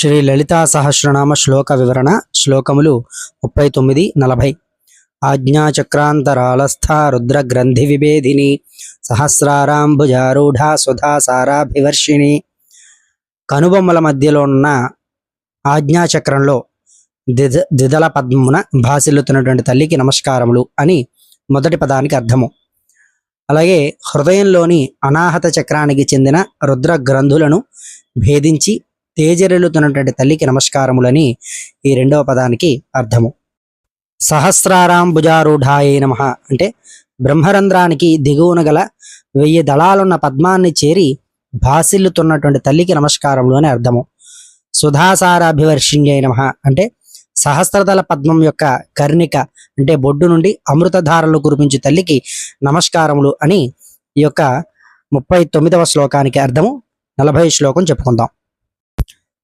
శ్రీ లలితా సహస్రనామ శ్లోక వివరణ శ్లోకములు 39, 40. ఆజ్ఞాచక్రాంతరాళస్థ రుద్రగ్రంథి విభేదిని సహస్రారాంబుజారూఢ సుధాసారాభివర్షిణి. కనుబొమ్మల మధ్యలో ఉన్న ఆజ్ఞాచక్రంలో ద్విదళ పద్మమున భాసిల్లుతున్నటువంటి తల్లికి నమస్కారములు అని మొదటి పదానికి అర్థము. అలాగే హృదయంలోని అనాహత చక్రానికి చెందిన రుద్ర గ్రంథులను భేదించి తేజరిల్లుతున్నటువంటి తల్లికి నమస్కారములని ఈ రెండవ పదానికి అర్థము. సహస్రారాంబుజారూఢాయే నమః అంటే బ్రహ్మరంధ్రానికి దిగువన గల 1000 దళాలున్న పద్మాన్ని చేరి భాసిల్లుతున్నటువంటి తల్లికి నమస్కారములు అని అర్థము. సుధాసారాభివర్షిణ్యై నమః అంటే సహస్రదళ పద్మం యొక్క కర్ణిక అంటే బొడ్డు నుండి అమృతధారలు కురిపించు తల్లికి నమస్కారములు అని ఈ యొక్క 39వ శ్లోకానికి అర్థము. 40వ శ్లోకం చెప్పుకుందాం.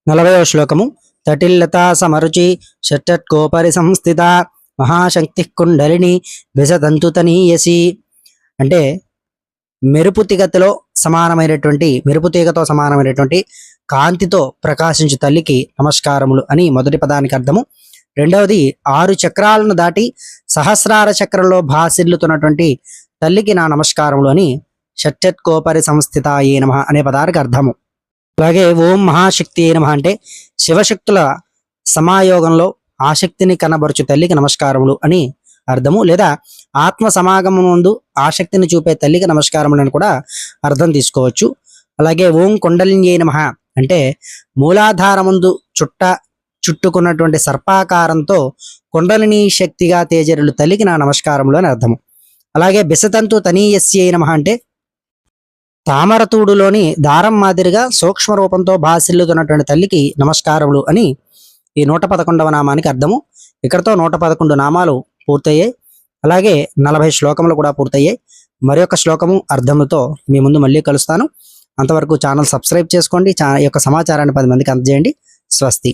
40వ శ్లోకము. తటిల్లతా సమరుచి షట్కోపరి సంస్థిత మహాశక్తి కుండలిని విసతంతుతనీయసి అంటే మెరుపు తీగతో సమానమైనటువంటి కాంతితో ప్రకాశించు తల్లికి నమస్కారములు అని మొదటి పదానికి అర్థము. రెండవది 6 చక్రాలను దాటి సహస్రార చక్రంలో భాసిల్లుతున్నటువంటి తల్లికి నా నమస్కారములు అని షట్కోపరి సంస్థితాయే నమః అనే పదానికి అర్థము. అలాగే ఓం మహాశక్తి నమః అంటే శివశక్తుల సమాయోగంలో ఆసక్తిని కనబరుచు తల్లికి నమస్కారములు అని అర్థము. లేదా ఆత్మ సమాగమం ముందు ఆసక్తిని చూపే తల్లికి నమస్కారములు అని కూడా అర్థం తీసుకోవచ్చు. అలాగే ఓం కుండలిన్యై నమః అంటే మూలాధారముందు చుట్టుకున్నటువంటి సర్పాకారంతో కుండలిని శక్తిగా తేజరులు తల్లికి నా నమస్కారములు అని అర్థము. అలాగే బిసతంతు తనీయస్యై నమః అంటే తామరతూడులోని దారం మాదిరిగా సూక్ష్మ రూపంతో భాసిల్లుతున్నటువంటి తల్లికి నమస్కారములు అని ఈ 111వ నామానికి అర్థము. ఇక్కడతో 111 నామాలు పూర్తయ్యాయి. అలాగే 40 శ్లోకములు కూడా పూర్తయ్యాయి. మరి యొక్క శ్లోకము అర్థముతో మీ ముందు మళ్ళీ కలుస్తాను. అంతవరకు ఛానల్ సబ్స్క్రైబ్ చేసుకోండి. ఈ యొక్క సమాచారాన్ని 10 మందికి అందజేయండి. స్వస్తి.